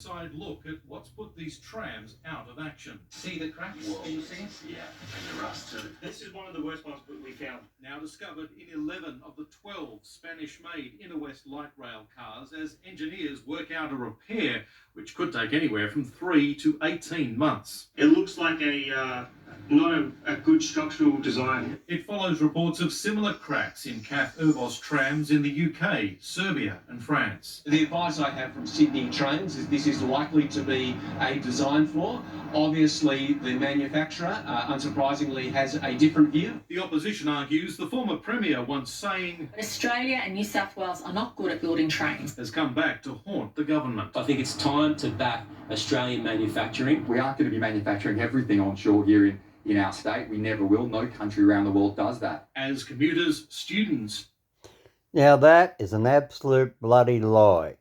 Side look at what's put these trams out of action. See the cracks? Can you see it? Yeah, and the rust too. This is one of the worst ones we found. Now discovered in 11 of the 12 Spanish-made Inner West light rail cars as engineers work out a repair which could take anywhere from 3 to 18 months. It looks like not a good structural design. It follows reports of similar cracks in CAF Urbos trams in the UK, Serbia and France. The advice I have from Sydney Trains is this is likely to be a design flaw. Obviously, the manufacturer, unsurprisingly, has a different view. The opposition argues the former Premier, once saying Australia and New South Wales are not good at building trains, has come back to haunt the government. I think it's time to back Australian manufacturing. We aren't going to be manufacturing everything onshore here in our state. We never will. No country around the world does that. As commuters, students. Now that is an absolute bloody lie.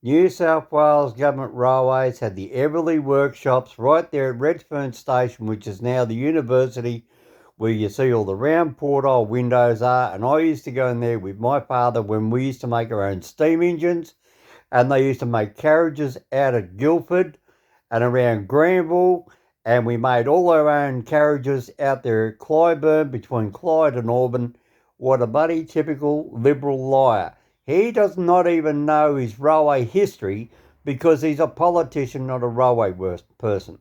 New South Wales Government Railways had the Everleigh workshops right there at Redfern Station, which is now the university where you see all the round porthole windows are. And I used to go in there with my father when we used to make our own steam engines. And they used to make carriages out of Guildford and around Granville. And we made all our own carriages out there at Clybourne, between Clyde and Auburn. What a bloody typical Liberal liar. He does not even know his railway history because he's a politician, not a railway person.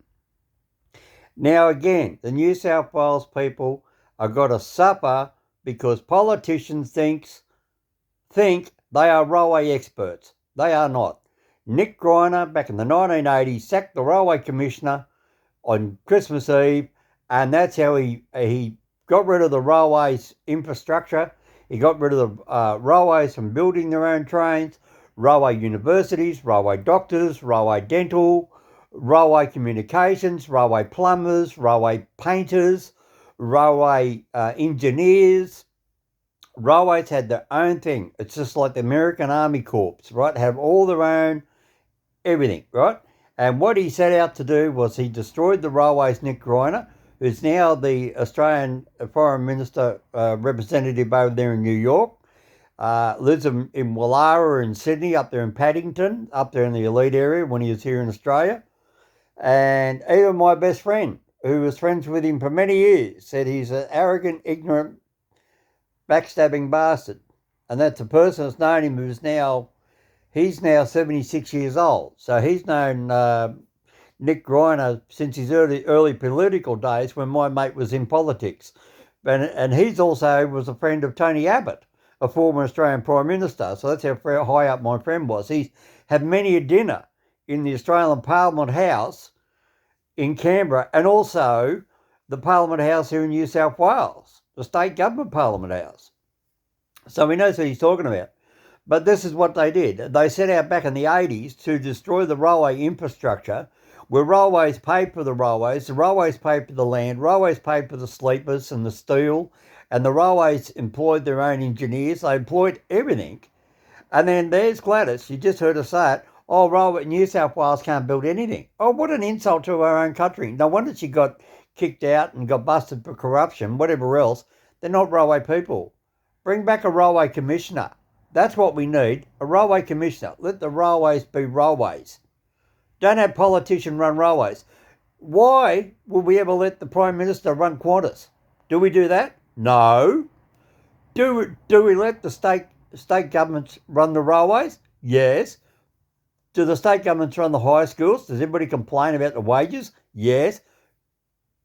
Now again, the New South Wales people are going to suffer because politicians think they are railway experts. They are not. Nick Greiner, back in the 1980s, sacked the railway commissioner on Christmas Eve, and that's how he got rid of the railways infrastructure. He got rid of the railways from building their own trains, railway universities, railway doctors, railway dental, railway communications, railway plumbers, railway painters, railway engineers. Railways had their own thing. It's just like the American Army Corps, right? Have all their own everything, right? And what he set out to do was he destroyed the railways. Nick Greiner, who's now the Australian Foreign Minister representative over there in New York, lives in Woollahra in Sydney, up there in Paddington, up there in the elite area when he was here in Australia. And even my best friend, who was friends with him for many years, said he's an arrogant, ignorant, backstabbing bastard. And that's a person that's known him he's now 76 years old. So he's known Nick Greiner since his early political days when my mate was in politics. And he's also was a friend of Tony Abbott, a former Australian Prime Minister. So that's how high up my friend was. He's had many a dinner in the Australian Parliament House in Canberra and also the Parliament House here in New South Wales, the state government Parliament House. So he knows what he's talking about. But this is what they did. They set out back in the 80s to destroy the railway infrastructure, where railways paid for the railways paid for the land, railways paid for the sleepers and the steel, and the railways employed their own engineers. They employed everything. And then there's Gladys. You just heard her say it. Oh, railway, New South Wales can't build anything. Oh, what an insult to our own country. No wonder she got kicked out and got busted for corruption, whatever else. They're not railway people. Bring back a railway commissioner. That's what we need, a railway commissioner. Let the railways be railways. Don't have politicians run railways. Why would we ever let the Prime Minister run Qantas? Do we do that? No. Do we let the state governments run the railways? Yes. Do the state governments run the high schools? Does everybody complain about the wages? Yes.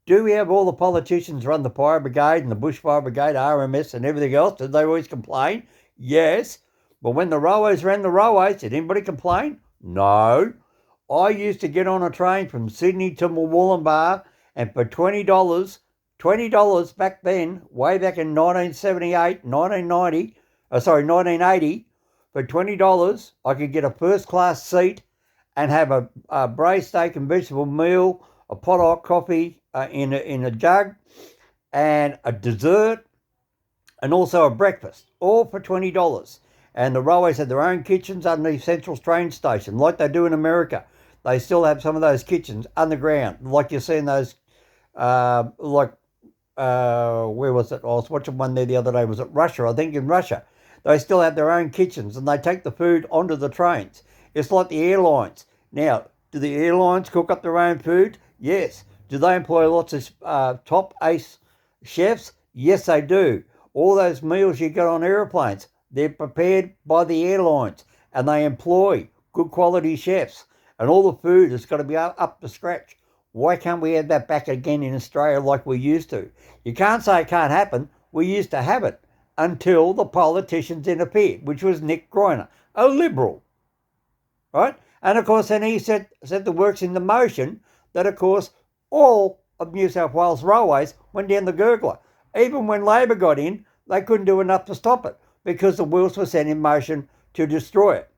Do we have all the politicians run the fire brigade and the bushfire brigade, RMS and everything else? Do they always complain? Yes. But when the railways ran the railways, did anybody complain? No. I used to get on a train from Sydney to Wollongbar, and for $20 back then, way back in 1978, 1980, for $20, I could get a first-class seat and have a braised steak and vegetable meal, a pot of hot coffee in a jug, and a dessert, and also a breakfast, all for $20. And the railways had their own kitchens underneath Central train station, like they do in America. They still have some of those kitchens underground, like you see in those, where was it? I was watching one there the other day. Was it Russia? I think in Russia. They still have their own kitchens and they take the food onto the trains. It's like the airlines. Now, do the airlines cook up their own food? Yes. Do they employ lots of top ace chefs? Yes, they do. All those meals you get on aeroplanes, they're prepared by the airlines and they employ good quality chefs. And all the food has got to be up to scratch. Why can't we have that back again in Australia like we used to? You can't say it can't happen. We used to have it until the politicians interfered, which was Nick Groiner, a Liberal, right? And of course, then he set the works into motion that, of course, all of New South Wales railways went down the gurgler. Even when Labor got in, they couldn't do enough to stop it because the wheels were set in motion to destroy it.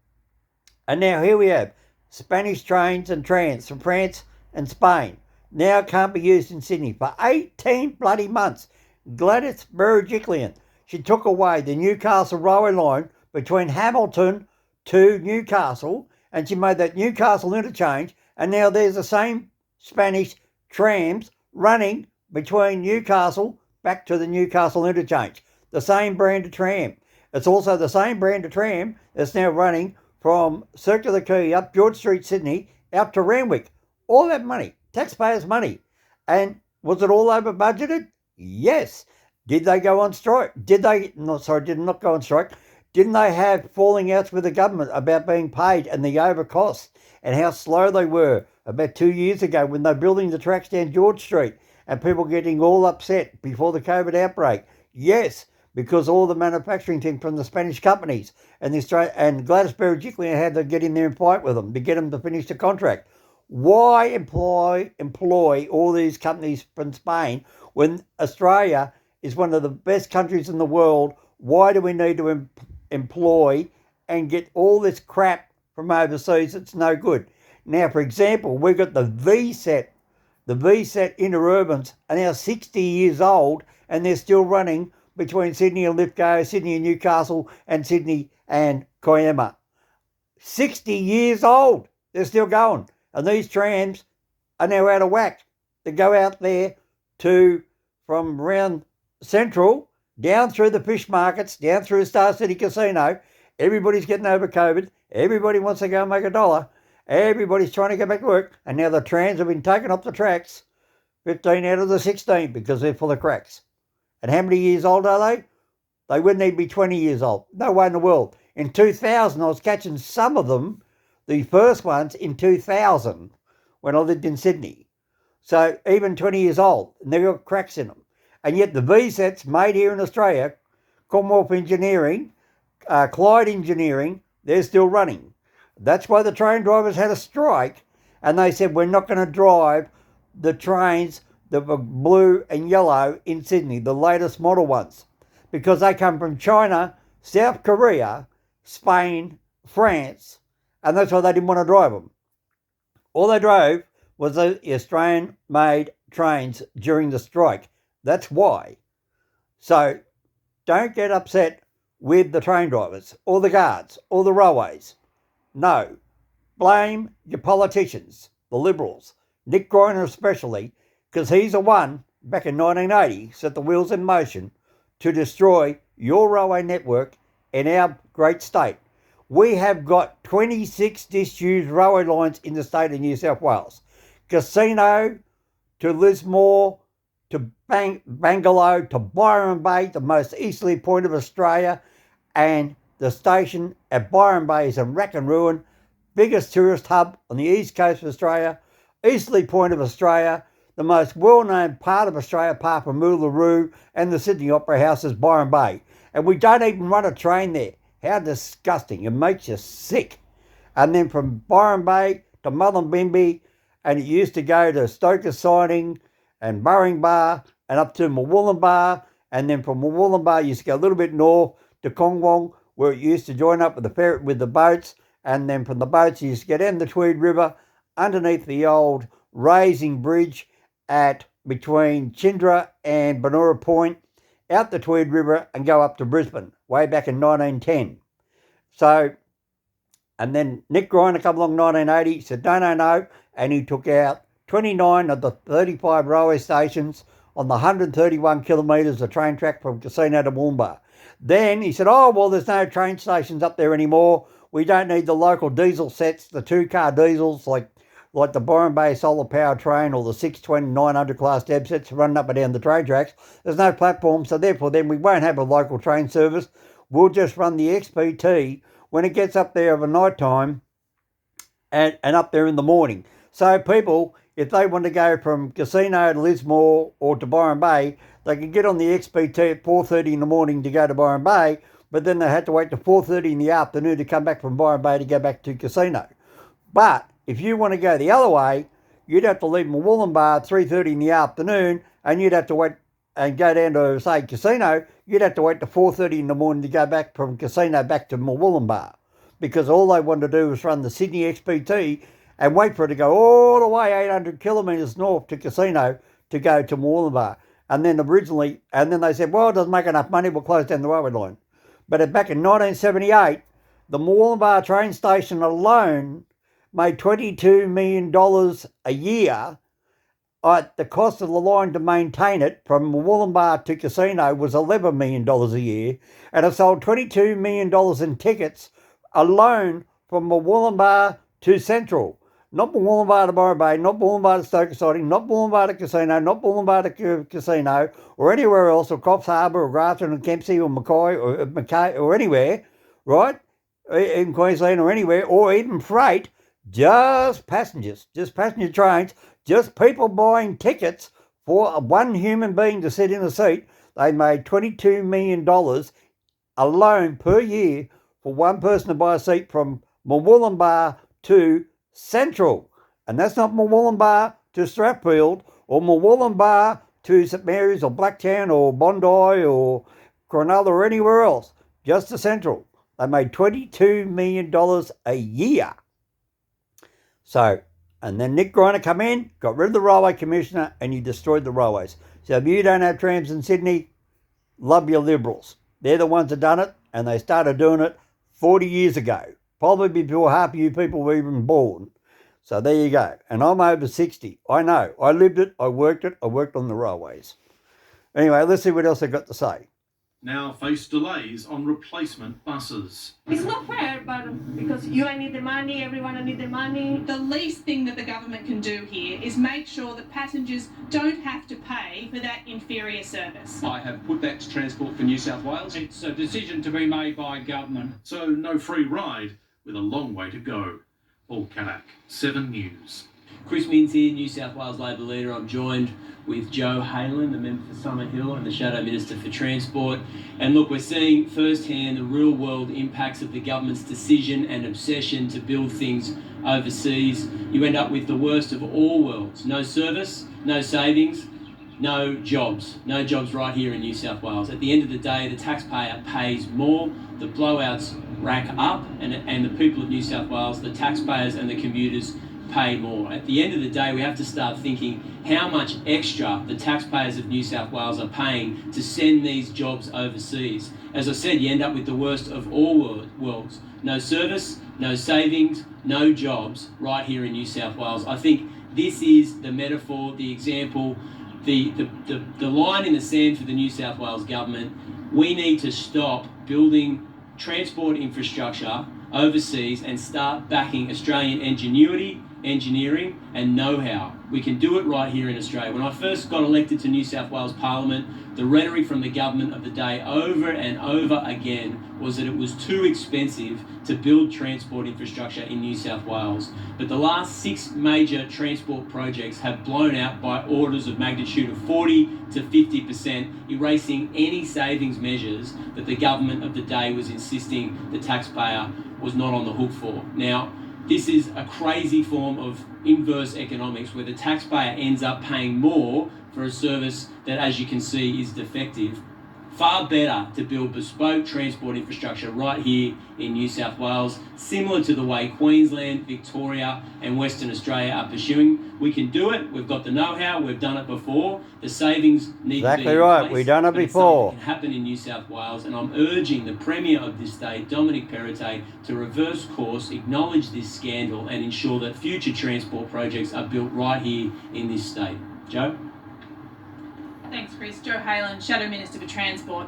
And now here we have Spanish trains and trams from France and Spain. Now it can't be used in Sydney for 18 bloody months. Gladys Berejiklian, she took away the Newcastle railway line between Hamilton to Newcastle, and she made that Newcastle interchange, and now there's the same Spanish trams running between Newcastle back to the Newcastle interchange. The same brand of tram. It's also the same brand of tram that's now running from Circular Quay up George Street, Sydney, out to Randwick. All that money, taxpayers' money. And was it all over budgeted? Yes. Did they go on strike? Did not go on strike. Didn't they have falling outs with the government about being paid and the over costs and how slow they were about 2 years ago when they were building the tracks down George Street and people getting all upset before the COVID outbreak? Yes, because all the manufacturing team from the Spanish companies and Gladys Berejiklian had to get in there and fight with them to get them to finish the contract. Why employ all these companies from Spain when Australia is one of the best countries in the world? Why do we need to employ and get all this crap from overseas that's no good? Now, for example, we've got the VSET interurbans are now 60 years old and they're still running between Sydney and Lithgow, Sydney and Newcastle, and Sydney and Kiama. 60 years old, they're still going. And these trams are now out of whack. They go out there from around Central, down through the fish markets, down through the Star City Casino. Everybody's getting over COVID. Everybody wants to go and make $1. Everybody's trying to get back to work. And now the trams have been taken off the tracks, 15 out of the 16, because they're full of cracks. And how many years old are they? They wouldn't even be 20 years old. No way in the world. In 2000, I was catching some of them, the first ones in 2000, when I lived in Sydney. So even 20 years old, and they've got cracks in them. And yet the VSETs made here in Australia, Commonwealth Engineering, Clyde Engineering, they're still running. That's why the train drivers had a strike, and they said, we're not going to drive the trains that were blue and yellow in Sydney, the latest model ones, because they come from China, South Korea, Spain, France, and that's why they didn't want to drive them. All they drove was the Australian-made trains during the strike. That's why. So don't get upset with the train drivers or the guards or the railways. No. Blame your politicians, the Liberals, Nick Groiner especially, because he's the one, back in 1980, set the wheels in motion to destroy your railway network in our great state. We have got 26 disused railway lines in the state of New South Wales. Casino to Lismore to Bangalore to Byron Bay, the most easterly point of Australia, and the station at Byron Bay is in rack and ruin, biggest tourist hub on the east coast of Australia, easterly point of Australia, the most well-known part of Australia apart from Uluru and the Sydney Opera House is Byron Bay. And we don't even run a train there. How disgusting. It makes you sick. And then from Byron Bay to Mullumbimby, and it used to go to Stoker Siding and Burringbar and up to Murwillumbah, and then from Murwillumbah you used to go a little bit north to Kongwong, where it used to join up with the boats, and then from the boats you used to get down the Tweed River underneath the old raising bridge at between Chindra and Benora Point, out the Tweed River and go up to Brisbane, way back in 1910. So, and then Nick Groiner come along in 1980, said no, and he took out 29 of the 35 railway stations on the 131 kilometres of train track from Casino to Moomba. Then he said, there's no train stations up there anymore. We don't need the local diesel sets, the 2-car diesels like the Byron Bay solar power train or the 620 900 class deb sets running up and down the train tracks. There's no platform, so therefore then we won't have a local train service. We'll just run the XPT when it gets up there of a night time and up there in the morning. So people, if they want to go from Casino to Lismore or to Byron Bay, they can get on the XPT at 4:30 in the morning to go to Byron Bay, but then they had to wait till 4:30 in the afternoon to come back from Byron Bay to go back to Casino. But if you want to go the other way, you'd have to leave Murwillumbah at 3:30 in the afternoon, and you'd have to wait and go down to, say, Casino. You'd have to wait till 4:30 in the morning to go back from Casino back to Murwillumbah, because all they wanted to do was run the Sydney XPT and wait for it to go all the way 800 kilometres north to Casino to go to Murwillumbah. And then they said, well, it doesn't make enough money, we'll close down the railway line. But back in 1978, the Murwillumbah train station alone made $22 million a year. The cost of the line to maintain it from Murwillumbah to Casino was $11 million a year, and it sold $22 million in tickets alone from Murwillumbah to Central. Not Murwillumbah to Byron Bay, not Murwillumbah to Stoke Exciting, not Murwillumbah to Casino, not Murwillumbah to Casino, or anywhere else, or Coffs Harbour, or Grafton, or Kempsey, or Mackay, or anywhere, right, in Queensland or anywhere, or even freight. Just passengers, just passenger trains, just people buying tickets for one human being to sit in a seat. They made $22 million alone per year for one person to buy a seat from Murwillumbah to Central. And that's not Murwillumbah to Strathfield or Murwillumbah to St Mary's or Blacktown or Bondi or Cronulla or anywhere else, just to Central. They made $22 million a year. So, and then Nick Greiner come in, got rid of the railway commissioner, and you destroyed the railways. So if you don't have trams in Sydney, love your Liberals. They're the ones that done it, and they started doing it 40 years ago, probably before half of you people were even born. So there you go. And I'm over 60. I know. I lived it. I worked on the railways. Anyway, let's see what else I've got to say. Now face delays on replacement buses. It's not fair, but because you need the money, everyone need the money. The least thing that the government can do here is make sure that passengers don't have to pay for that inferior service. I have put that to Transport for New South Wales. It's a decision to be made by government. So no free ride with a long way to go. Paul Kanak, 7 News. Chris Minns here, New South Wales Labor leader. I'm joined with Joe Halen, the member for Summerhill and the Shadow Minister for Transport. And look, we're seeing firsthand the real world impacts of the government's decision and obsession to build things overseas. You end up with the worst of all worlds. No service, no savings, no jobs. No jobs right here in New South Wales. At the end of the day, the taxpayer pays more, the blowouts rack up, and the people of New South Wales, the taxpayers and the commuters, pay more. At the end of the day, we have to start thinking how much extra the taxpayers of New South Wales are paying to send these jobs overseas. As I said, you end up with the worst of all worlds. No service, no savings, no jobs right here in New South Wales. I think this is the metaphor, the example, the line in the sand for the New South Wales government. We need to stop building transport infrastructure overseas and start backing Australian ingenuity, engineering and know-how. We can do it right here in Australia. When I first got elected to New South Wales Parliament, the rhetoric from the government of the day over and over again was that it was too expensive to build transport infrastructure in New South Wales. But the last 6 major transport projects have blown out by orders of magnitude of 40 to 50%, erasing any savings measures that the government of the day was insisting the taxpayer was not on the hook for. Now, this is a crazy form of inverse economics where the taxpayer ends up paying more for a service that, as you can see, is defective. Far better to build bespoke transport infrastructure right here in New South Wales, similar to the way Queensland, Victoria and Western Australia are pursuing. We can do it. We've got the know-how. We've done it before. The savings need to be in right. place, We've done it before. It can happen in New South Wales, and I'm urging the Premier of this state, Dominic Perrottet, to reverse course, acknowledge this scandal and ensure that future transport projects are built right here in this state. Joe? Thanks, Chris. Joe Halen, Shadow Minister for Transport.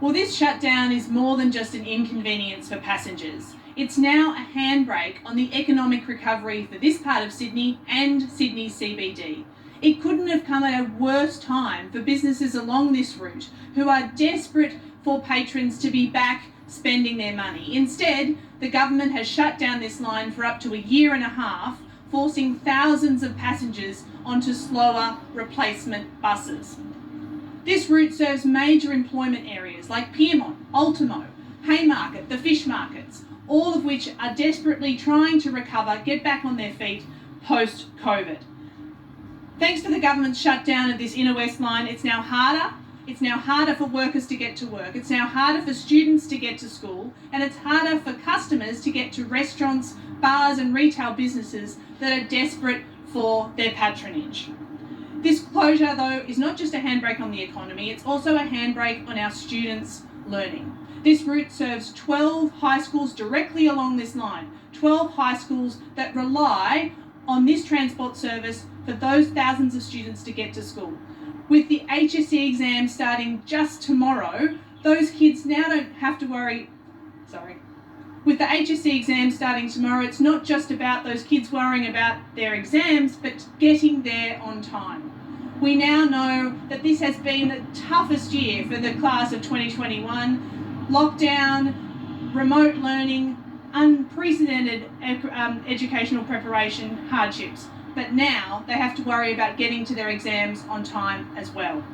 Well, this shutdown is more than just an inconvenience for passengers. It's now a handbrake on the economic recovery for this part of Sydney and Sydney's CBD. It couldn't have come at a worse time for businesses along this route who are desperate for patrons to be back spending their money. Instead, the government has shut down this line for up to a year and a half, forcing thousands of passengers onto slower replacement buses. This route serves major employment areas like Pyrmont, Ultimo, Haymarket, the fish markets, all of which are desperately trying to recover, get back on their feet post-COVID. Thanks to the government's shutdown of this Inner West line, it's now harder. It's now harder for workers to get to work. It's now harder for students to get to school. And it's harder for customers to get to restaurants, bars and retail businesses that are desperate for their patronage. This closure, though, is not just a handbrake on the economy, it's also a handbrake on our students' learning. This route serves 12 high schools directly along this line, 12 high schools that rely on this transport service for those thousands of students to get to school. With the HSC exam starting just tomorrow, those kids now don't have to worry. With the HSC exam starting tomorrow, it's not just about those kids worrying about their exams, but getting there on time. We now know that this has been the toughest year for the class of 2021. Lockdown, remote learning, unprecedented educational preparation, hardships. But now they have to worry about getting to their exams on time as well.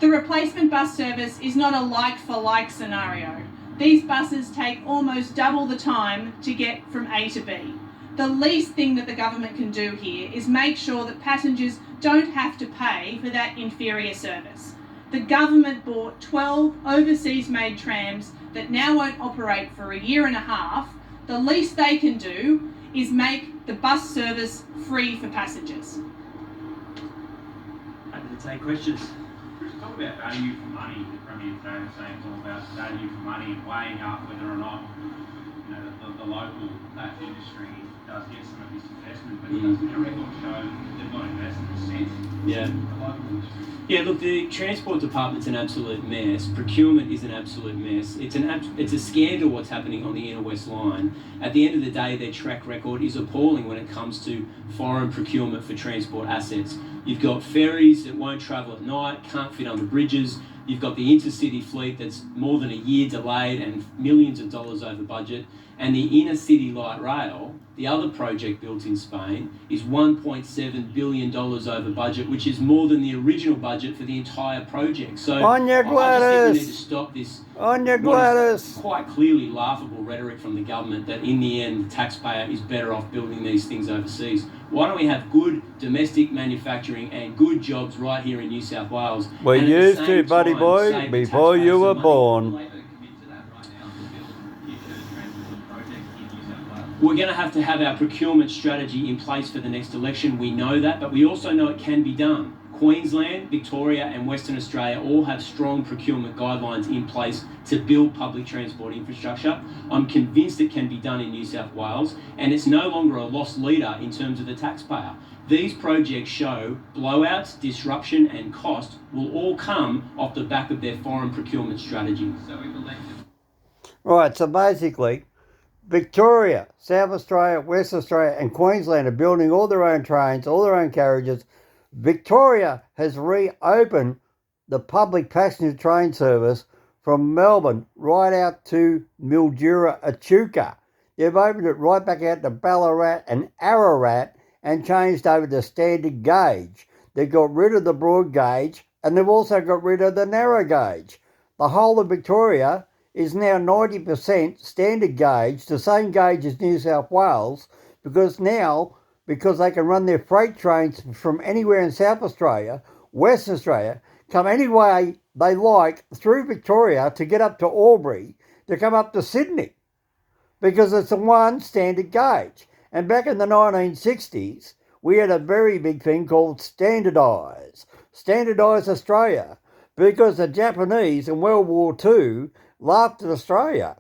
The replacement bus service is not a like-for-like scenario. These buses take almost double the time to get from A to B. The least thing that the government can do here is make sure that passengers don't have to pay for that inferior service. The government bought 12 overseas-made trams that now won't operate for a year and a half. The least they can do is make the bus service free for passengers. Happy to take questions. Talk about value for money. The Premier Australia saying it's all about value for money and weighing up whether or not the local industry does get some of this investment, but doesn't their record show they've not invested a cent in the local industry? Yeah, look, the Transport Department's an absolute mess. Procurement is an absolute mess. It's a scandal what's happening on the Inner West line. At the end of the day, their track record is appalling when it comes to foreign procurement for transport assets. You've got ferries that won't travel at night, can't fit under bridges. You've got the intercity fleet that's more than a year delayed and millions of dollars over budget. And the inner city light rail, the other project built in Spain, is $1.7 billion over budget, which is more than the original budget for the entire project. So On your I just think Gladys! we need to stop this On your what is Gladys! quite clearly laughable rhetoric from the government that in the end the taxpayer is better off building these things overseas. Why don't we have good domestic manufacturing and good jobs right here in New South Wales? We and at the used same to, buddy time boy, save the before taxpayers you some were money? born. We're going to have our procurement strategy in place for the next election. We know that, but we also know it can be done. Queensland, Victoria and Western Australia all have strong procurement guidelines in place to build public transport infrastructure. I'm convinced it can be done in New South Wales, and it's no longer a lost leader in terms of the taxpayer. These projects show blowouts, disruption and cost will all come off the back of their foreign procurement strategy. Right, so basically, Victoria, South Australia, West Australia and Queensland are building all their own trains, all their own carriages. Victoria has reopened the public passenger train service from Melbourne right out to Mildura, Echuca. They've opened it right back out to Ballarat and Ararat and changed over to standard gauge. They've got rid of the broad gauge and they've also got rid of the narrow gauge. The whole of Victoria is now 90% standard gauge, the same gauge as New South Wales, because they can run their freight trains from anywhere in South Australia, Western Australia, come any way they like through Victoria to get up to Albury, to come up to Sydney, because it's a one standard gauge. And back in the 1960s, we had a very big thing called Standardise Australia, because the Japanese in World War II laughed at Australia.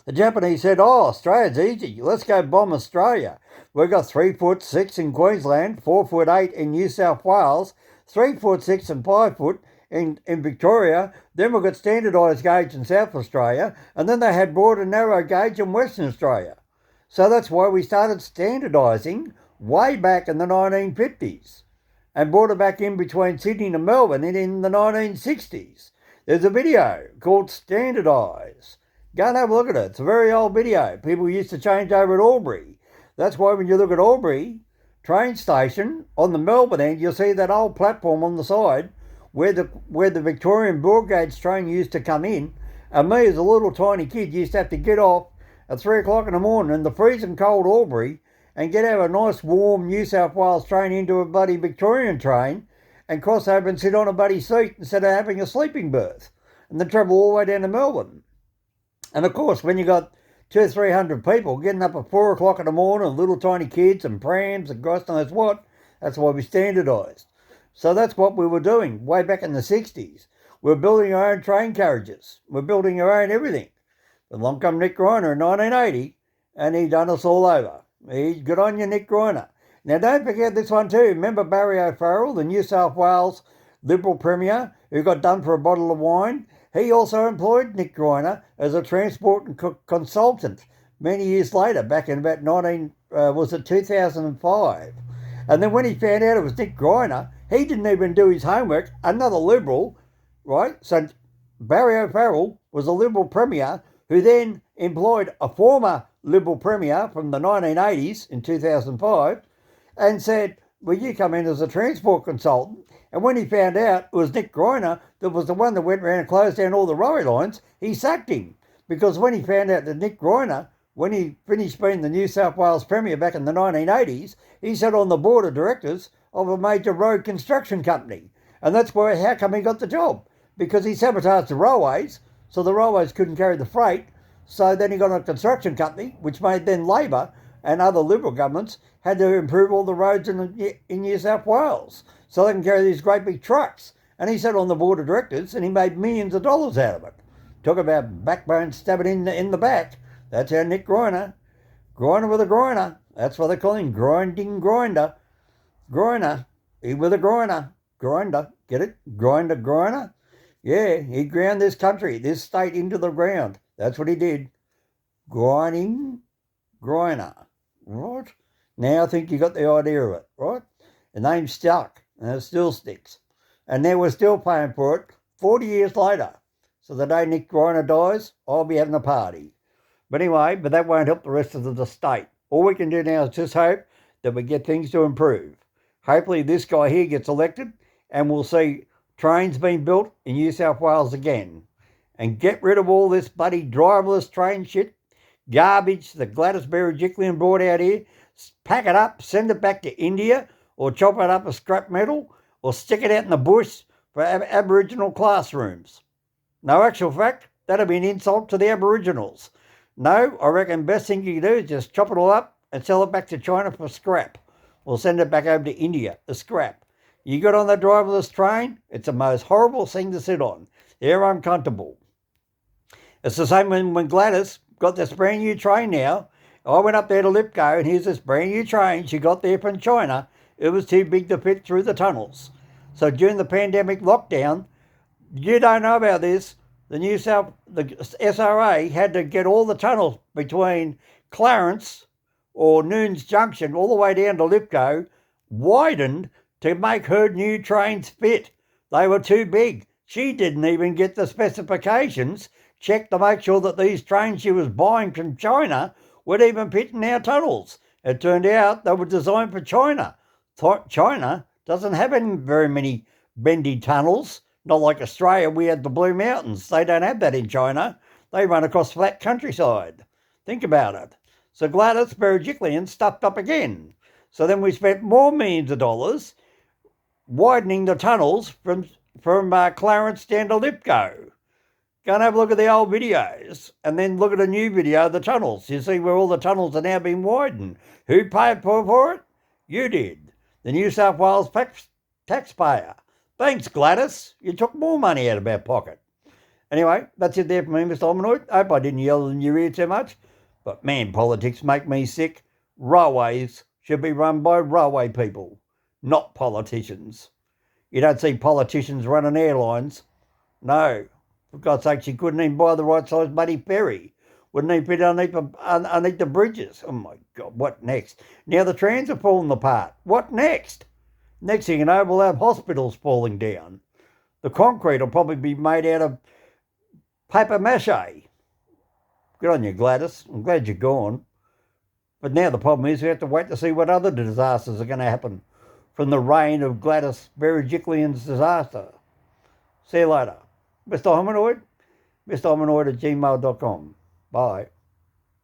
The Japanese said, "Oh, Australia's easy. Let's go bomb Australia. We've got 3'6" in Queensland, 4'8" in New South Wales, 3'6" and 5" in Victoria. Then we've got standardised gauge in South Australia. And then they had broad and narrow gauge in Western Australia. So that's why we started standardising way back in the 1950s and brought it back in between Sydney and Melbourne in the 1960s. There's a video called Standardise. Go and have a look at it. It's a very old video. People used to change over at Albury. That's why when you look at Albury train station on the Melbourne end, you'll see that old platform on the side where the Victorian broad gauge train used to come in. And me as a little tiny kid used to have to get off at 3 o'clock in the morning in the freezing cold Albury and get out of a nice warm New South Wales train into a bloody Victorian train and cross over and sit on a bloody seat instead of having a sleeping berth and then travel all the way down to Melbourne. And of course, when you got 200-300 people getting up at 4 o'clock in the morning, little tiny kids and prams and gosh knows what, that's why we standardised. So that's what we were doing way back in the 60s. We're building our own train carriages. We're building our own everything. But along come Nick Greiner in 1980, and he done us all over. He's good on you, Nick Greiner. Now, don't forget this one too. Remember Barry O'Farrell, the New South Wales Liberal Premier, who got done for a bottle of wine? He also employed Nick Greiner as a transport consultant many years later, back in about 2005. And then when he found out it was Nick Greiner, he didn't even do his homework. Another Liberal, right? So Barry O'Farrell was a Liberal Premier who then employed a former Liberal Premier from the 1980s in 2005 and said, well, you come in as a transport consultant. And when he found out it was Nick Greiner that was the one that went around and closed down all the railway lines, he sacked him. Because when he found out that Nick Greiner, when he finished being the New South Wales Premier back in the 1980s, he sat on the board of directors of a major road construction company. And that's how come he got the job. Because he sabotaged the railways, so the railways couldn't carry the freight. So then he got a construction company, which made then Labor and other Liberal governments had to improve all the roads in New South Wales so they can carry these great big trucks. And he sat on the board of directors and he made millions of dollars out of it. Talk about backbone stabbing in the back. That's how Nick Greiner. Greiner with a groiner. That's what they call him. Grinding grinder. Greiner. He with a groiner. Grinder. Get it? Grinder, groiner. Yeah, he ground this country, this state into the ground. That's what he did. Grinding Greiner. Right? Now I think you got the idea of it, right? The name stuck, and it still sticks. And now we're still paying for it 40 years later. So the day Nick Greiner dies, I'll be having a party. But anyway, that won't help the rest of the state. All we can do now is just hope that we get things to improve. Hopefully this guy here gets elected and we'll see trains being built in New South Wales again. And get rid of all this bloody driverless train shit, garbage that Gladys Berejiklian brought out here. Pack it up, send it back to India, or chop it up as scrap metal, or stick it out in the bush for Aboriginal classrooms. No, actual fact, that'd be an insult to the Aboriginals. No, I reckon best thing you can do is just chop it all up and sell it back to China for scrap. Or send it back over to India as scrap. You got on that driverless train, it's the most horrible thing to sit on. They're uncomfortable. It's the same when Gladys got this brand new train now. I went up there to Lithgow and here's this brand new train she got there from China. It was too big to fit through the tunnels. So during the pandemic lockdown, you don't know about this, the SRA had to get all the tunnels between Clarence or Noon's Junction all the way down to Lithgow widened to make her new trains fit. They were too big. She didn't even get the specifications checked to make sure that these trains she was buying from China would even fit in our tunnels. It turned out they were designed for China. China doesn't have very many bendy tunnels. Not like Australia, we had the Blue Mountains. They don't have that in China. They run across flat countryside. Think about it. So Gladys Berejiklian stuffed up again. So then we spent more millions of dollars widening the tunnels from Clarence down to Lithgow. Go and have a look at the old videos and then look at a new video of the tunnels. You see where all the tunnels are now being widened. Who paid for it? You did. The New South Wales taxpayer. Thanks, Gladys. You took more money out of our pocket. Anyway, that's it there for me, Mr. Ominoid. I hope I didn't yell in your ear too much. But man, politics make me sick. Railways should be run by railway people, not politicians. You don't see politicians running airlines. No. For God's sake, she couldn't even buy the right size bloody ferry. Wouldn't even fit underneath the bridges. Oh my God, what next? Now the trams are falling apart. What next? Next thing you know, we'll have hospitals falling down. The concrete will probably be made out of paper mache. Good on you, Gladys. I'm glad you're gone. But now the problem is we have to wait to see what other disasters are going to happen from the reign of Gladys Berejiklian's disaster. See you later. Mr. Hominoid, Mr. Hominoid at gmail.com. Bye.